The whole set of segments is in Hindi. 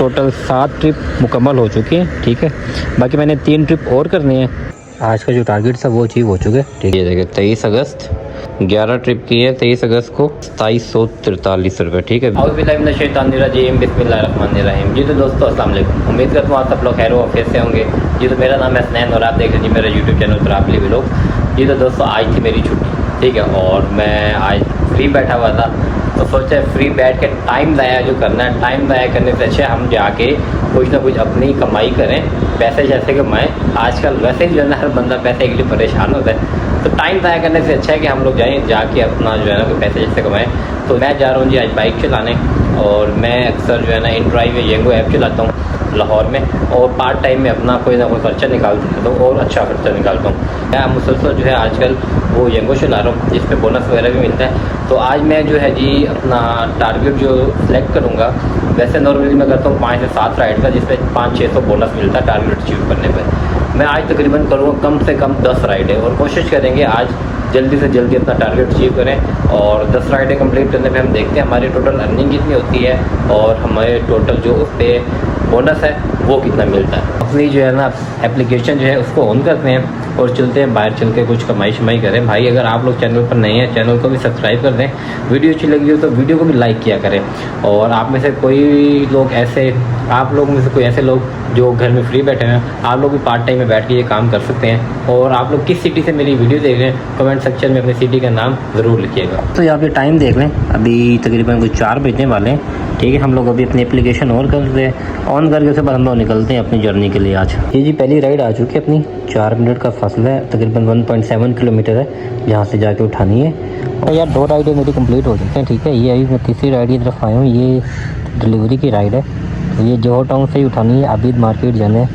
टोटल 7 ट्रिप मुकम्मल हो चुकी है, ठीक है। बाकी मैंने 3 ट्रिप और करनी है। आज का जो टारगेट था वो अचीव हो चुके, ठीक है। देखिए 23 अगस्त 11 ट्रिप की है, 23 अगस्त को 2743 रुपये, ठीक है। बिस्मिल्लाहिर्रहमानिर्रहीम। जी तो दोस्तों अस्सलाम वालेकुम, उम्मीद करता हूँ आप सब लोग खैर वाफियत से होंगे। जी तो मेरा नाम है हसनैन और आप देख रहे हैं मेरा यूट्यूब चैनल पर आप लोग। जी तो दोस्तों आज थी मेरी छुट्टी, ठीक है, और मैं आज फ्री बैठा हुआ था तो सोचा फ्री बैठ के टाइम ज़ाया जो करना है, टाइम ज़ाया करने से अच्छा हम जाके कुछ ना कुछ अपनी कमाई करें, पैसे जैसे कमाएं। आजकल वैसे ही जो है ना हर बंदा पैसे के लिए परेशान होता है, तो टाइम ज़ाया करने से अच्छा है कि हम लोग जाएँ जाके अपना जो है ना पैसे जैसे कमाएँ। तो मैं जा रहा हूँ जी आज बाइक चलाने, और मैं अक्सर जो है ना इन ड्राइव येंगो ऐप चलाता हूँ लाहौर में, और पार्ट टाइम में अपना कोई ना कोई खर्चा निकालता रहता हूँ और अच्छा खर्चा निकालता हूँ। मैं मुसलसल जो है आजकल वो येंगो चला रहा हूँ जिसमें बोनस वगैरह भी मिलता है। तो आज मैं जो है जी अपना टारगेट जो सेलेक्ट करूँगा, वैसे नॉर्मली मैं करता हूँ 5 से 7 राइड का जिसमें 500-600 बोनस मिलता है टारगेट अचीव करने पर। मैं आज तकरीबन करूँगा कम से कम 10 राइडें, और कोशिश करेंगे आज जल्दी से जल्दी अपना टारगेट अचीव करें। और 10 राइडें कंप्लीट करने पे हम देखते हैं हमारी टोटल अर्निंग कितनी होती है और हमारे टोटल जो उस पर बोनस है वो कितना मिलता है। अपनी जो है ना एप्लीकेशन जो है उसको ऑन करते हैं और चलते हैं बाहर, चल के कुछ कमाई शमाई करें। भाई अगर आप लोग चैनल पर नए हैं चैनल को भी सब्सक्राइब कर दें, वीडियो अच्छी लगी हो तो वीडियो को भी लाइक किया करें। और आप में से कोई लोग ऐसे, आप लोग में से कोई ऐसे लोग जो घर में फ्री बैठे हैं, आप लोग भी पार्ट टाइम में बैठ के ये काम कर सकते हैं। और आप लोग किस सिटी से मेरी वीडियो देख रहे हैं कमेंट सेक्शन में अपनी सिटी का नाम ज़रूर लिखिएगा। तो यहाँ पे टाइम देख लें, अभी तकरीबन कुछ 4 बजने वाले हैं, ठीक है। हम लोग अभी अपनी एप्लीकेशन ऑन करते हैं, ऑन करके उसके बाद हम लोग निकलते हैं अपनी जर्नी के लिए। आज ये जी पहली राइड आ चुकी है अपनी, 4 मिनट का फासला है, तकरीबन 1.7 किलोमीटर है जहाँ से जाके उठानी है। और यार 2 राइडें मेरी कंप्लीट हो चुकी हैं, ठीक है। ये अभी मैं तीसरी राइड की तरफ आया हूँ, ये डिलीवरी की राइड है। तो ये जोहर टाउन से ही उठानी है, आबिद मार्केट जाना है,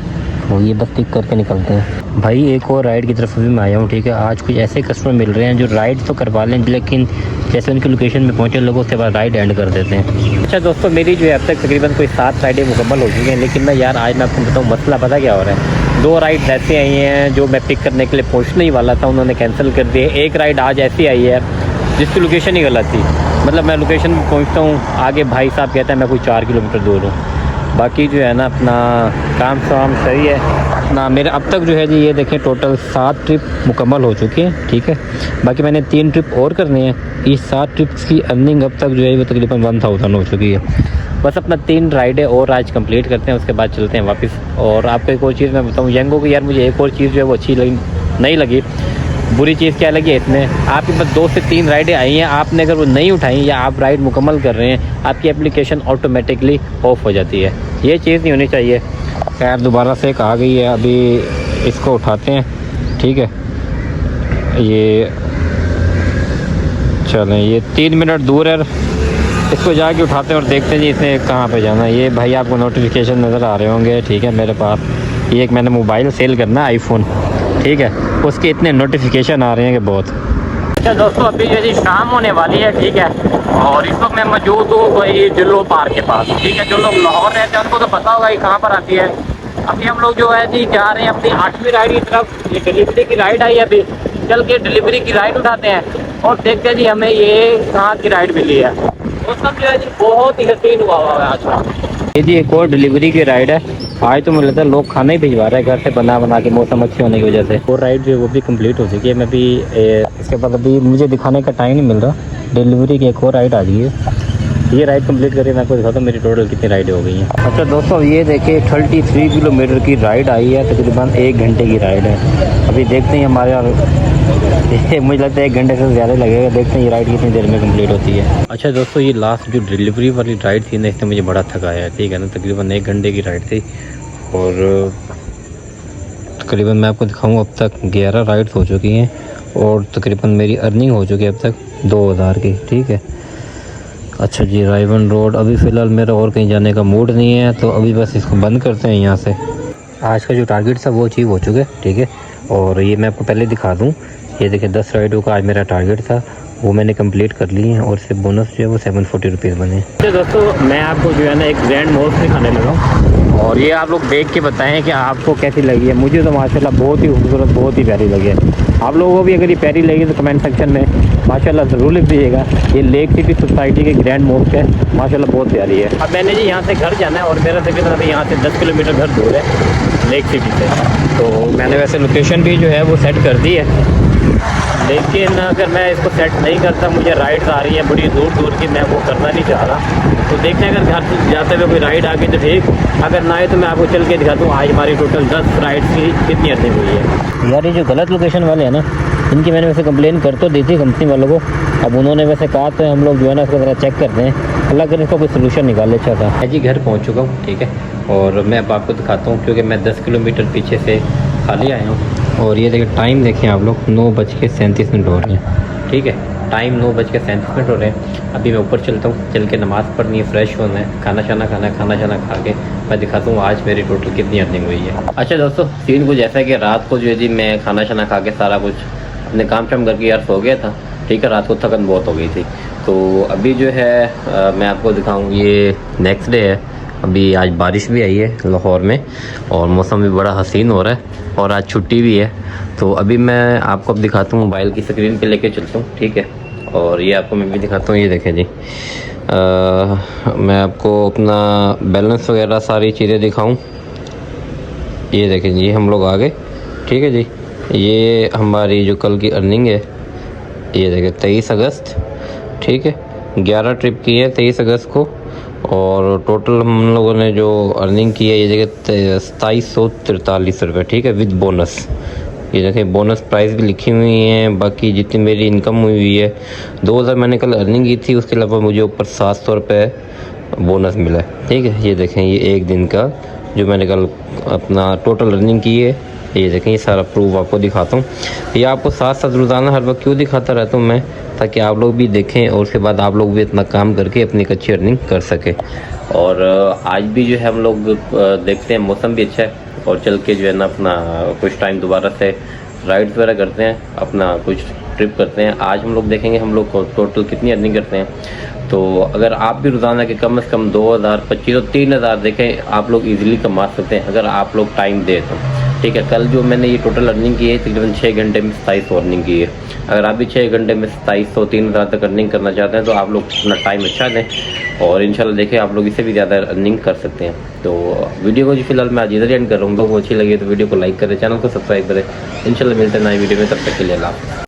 तो ये बस पिक करके निकलते हैं। भाई एक और राइड की तरफ भी मैं आया हूँ, ठीक है। आज कुछ ऐसे कस्टमर मिल रहे हैं जो राइड तो करवा लें, लेकिन जैसे उनकी लोकेशन में पहुँचे लोगों उसके बाद राइड एंड कर देते हैं। अच्छा दोस्तों, मेरी जो है अब तक तकरीबन कोई 7 राइडें मुकम्मल हो चुकी हैं, लेकिन मैं यार आज मैं आपको बताऊँ मसला पता क्या हो रहा है। 2 राइड ऐसे आई हैं जो मैं पिक करने के लिए पहुँचने ही वाला था, उन्होंने कैंसिल कर दिए। एक राइड आज ऐसी आई है जिसकी लोकेशन ही गलत थी, मतलब मैं लोकेशन पर पहुँचता हूँ आगे भाई साहब कहता है मैं कोई 4 किलोमीटर दूर हूँ। बाकी जो है ना अपना काम शाम सही है अपना। मेरे अब तक जो है जी ये देखें टोटल 7 ट्रिप मुकम्मल हो चुकी है, ठीक है। बाकी मैंने 3 ट्रिप और करनी है। इस 7 ट्रिप्स की अर्निंग अब तक जो है वो तकरीबन 1000 हो चुकी है। बस अपना 3 राइडें और आज कंप्लीट करते हैं, उसके बाद चलते हैं वापस। और आपको एक और चीज़ मैं बताऊँ येंगो की, यार मुझे एक और चीज़ जो है वो अच्छी नहीं लगी। बुरी चीज़ क्या लगी है इसमें, आपके पास 2 से 3 राइडें आई हैं, आपने अगर वो नहीं उठाई या आप राइड मुकम्मल कर रहे हैं, आपकी एप्लीकेशन ऑटोमेटिकली ऑफ हो जाती है। ये चीज़ नहीं होनी चाहिए। खैर दोबारा से एक आ गई है, अभी इसको उठाते हैं, ठीक है। ये चलें, ये 3 मिनट दूर है, इसको जाके उठाते हैं और देखते हैं जी इसने कहाँ पे जाना है। ये भाई आपको नोटिफिकेशन नज़र आ रहे होंगे, ठीक है। मेरे पास ये एक मैंने मोबाइल सेल करना है आईफोन, ठीक है, उसके इतने नोटिफिकेशन आ रहे हैं कि बहुत। अच्छा दोस्तों, अभी ये शाम होने वाली है, ठीक है, और इस वक्त मैं मौजूद हूँ वही जिलो पार्क के पास, ठीक है। जो लोग लाहौर रहते हैं उनको तो पता होगा ये कहाँ पर आती है। अभी हम लोग जो है जी जा रहे हैं अपनी 8वीं राइड की तरफ। ये डिलीवरी की राइड आई है, अभी चल के डिलीवरी की राइड उठाते हैं और देखते हैं जी हमें ये कहाँ की राइड मिली है। मौसम जो है जी बहुत ही हसीन हुआ है आज। ये जी एक और डिलीवरी की राइड है। आज तो मुझे लगता है लोग खाना ही भिजवा रहे हैं घर से बना के, मौसम अच्छे होने की वजह से। और राइड जो है वो भी कंप्लीट हो चुकी है। मैं भी इसके बाद अभी मुझे दिखाने का टाइम नहीं मिल रहा, डिलीवरी की एक और राइड आ गई है। ये राइड कंप्लीट करके मैं आपको दिखाता हूँ मेरी टोटल कितनी राइडें हो गई हैं। अच्छा दोस्तों, ये देखिए 33 किलोमीटर की राइड आई है, तकरीबन 1 घंटे की राइड है। अभी देखते हैं हमारे मुझे लगता है 1 घंटे से ज़्यादा लगेगा, देखते हैं ये राइड कितनी देर में कंप्लीट होती है। अच्छा दोस्तों, ये लास्ट जो डिलीवरी वाली राइड थी ना, इसने मुझे बड़ा थकाया है, ठीक है ना। तकरीबन 1 घंटे की राइड थी और तकरीबन मैं आपको दिखाऊँ अब तक 11 राइड्स हो चुकी हैं और तकरीबन मेरी अर्निंग हो चुकी है अब तक 2000 की, ठीक है। अच्छा जी, रायवन रोड, अभी फ़िलहाल मेरा और कहीं जाने का मूड नहीं है, तो अभी बस इसको बंद करते हैं यहाँ से। आज का जो टारगेट था वो अचीव हो चुका है, ठीक है। और ये मैं आपको पहले दिखा दूँ, ये देखिए 10 राइडों का आज मेरा टारगेट था, वो मैंने कंप्लीट कर ली है और इससे बोनस जो है वो 740 रुपीज़ बने। तो दोस्तों, मैं आपको जो है ना एक ग्रैंड मोस्ट दिखाने लगा हूँ और ये आप लोग देख के बताएं कि आपको कैसी लगी है। मुझे तो माशाल्लाह बहुत ही खूबसूरत, बहुत ही प्यारी लगी है। आप लोगों को भी अगर ये प्यारी लगी तो कमेंट सेक्शन में माशाल्लाह ज़रूर लिख दीजिएगा। ये लेक सिटी सोसाइटी की ग्रैंड मॉस्क है, माशाल्लाह बहुत प्यारी है। अब मैंने जी यहाँ से घर जाना है और मेरा तकरीबन यहाँ से 10 किलोमीटर घर दूर है लेक सिटी से। तो मैंने वैसे लोकेशन भी जो है वो सेट कर दी है, लेकिन अगर मैं इसको सेट नहीं करता, मुझे राइड्स आ रही है बड़ी दूर दूर की, मैं वो करना नहीं चाह रहा। तो देखते हैं अगर घर जाते हुए कोई राइड आ गई तो ठीक, अगर ना आए तो मैं आपको चल के दिखाता हूँ आज हमारी टोटल 10 राइड्स की कितनी अर्निंग हुई है। यार ये जो गलत लोकेशन वाले हैं ना, इनकी मैंने वैसे कंप्लेन कर तो दी थी कंपनी वालों को। अब उन्होंने वैसे कहा तो हम लोग जो है ना इसको ज़रा चेक करते हैं, अल्लाह करे इसका कोई सोल्यूशन निकाले। अच्छा था। मैं जी घर पहुँच चुका हूँ, ठीक है, और मैं अब आपको दिखाता हूँ क्योंकि मैं 10 किलोमीटर पीछे से खाली आया हूँ। और ये देखिए टाइम देखें आप लोग, 9:37 हो रहे हैं, ठीक है, टाइम 9:37 हो रहे हैं। अभी मैं ऊपर चलता हूँ, चल के नमाज़ पढ़नी है, फ्रेश होना है, खाना शाना खाना है, खाना शाना खा के मैं दिखाता हूँ आज मेरी टोटल कितनी अर्निंग हुई है। अच्छा दोस्तों, सीन कुछ ऐसा है कि रात को जो है जी मैं खाना शाना खा के सारा कुछ अपने काम शाम करके यार सो गया था, ठीक है, रात को थकन बहुत हो गई थी। तो अभी जो है मैं आपको दिखाऊँ, ये नेक्स्ट डे है। अभी आज बारिश भी आई है लाहौर में और मौसम भी बड़ा हसीन हो रहा है और आज छुट्टी भी है। तो अभी मैं आपको अब दिखाता हूँ, मोबाइल की स्क्रीन पे लेके चलता हूँ, ठीक है, और ये आपको मैं भी दिखाता हूँ। ये देखें जी, मैं आपको अपना बैलेंस वगैरह सारी चीज़ें दिखाऊँ। ये देखें जी, हम लोग आ गए, ठीक है जी। ये हमारी जो कल की अर्निंग है, ये देखें 23 अगस्त, ठीक है, 11 ट्रिप की है 23 अगस्त को, और टोटल हम लोगों ने जो अर्निंग की है ये जगह 2743 रुपये, ठीक है, विद बोनस। ये देखें बोनस प्राइस भी लिखी हुई हैं। बाकी जितनी मेरी इनकम हुई है, 2000 मैंने कल अर्निंग की थी, उसके अलावा मुझे ऊपर 700 रुपये बोनस मिला है, ठीक है। ये देखें, ये एक दिन का जो मैंने कल अपना टोटल अर्निंग की है, ये देखें, ये सारा प्रूफ आपको दिखाता हूँ। ये आपको साथ साथ रोज़ाना हर वक्त क्यों दिखाता रहता हूँ मैं, ताकि आप लोग भी देखें और उसके बाद आप लोग भी इतना काम करके अपनी एक अच्छी अर्निंग कर सके। और आज भी जो है हम लोग देखते हैं, मौसम भी अच्छा है और चल के जो है ना अपना कुछ टाइम दोबारा से राइड्स वगैरह करते हैं, अपना कुछ ट्रिप करते हैं। आज हम लोग देखेंगे हम लोग टोटल कितनी अर्निंग करते हैं। तो अगर आप भी रोज़ाना के कम से कम 2000, 2500, 3000 देखें, आप लोग ईजिली कमा सकते हैं अगर आप लोग टाइम दें तो, ठीक है। कल जो मैंने ये टोटल अर्निंग की है तकरीबन 6 घंटे में 2700 अर्निंग की है। अगर आप भी 6 घंटे में 2700, 3000 तक अर्निंग करना चाहते हैं तो आप लोग अपना टाइम अच्छा दें और इंशाल्लाह देखिए आप लोग इससे भी ज़्यादा अर्निंग कर सकते हैं। तो वीडियो को जो फिलहाल मैं आज इधर एंड कर रहा हूँ, तो वो अच्छी लगी तो वीडियो को लाइक करें, चैनल को सब्सक्राइब करें। इंशाल्लाह मिलते हैं नई वीडियो में, तब तक के लिए अल्लाह।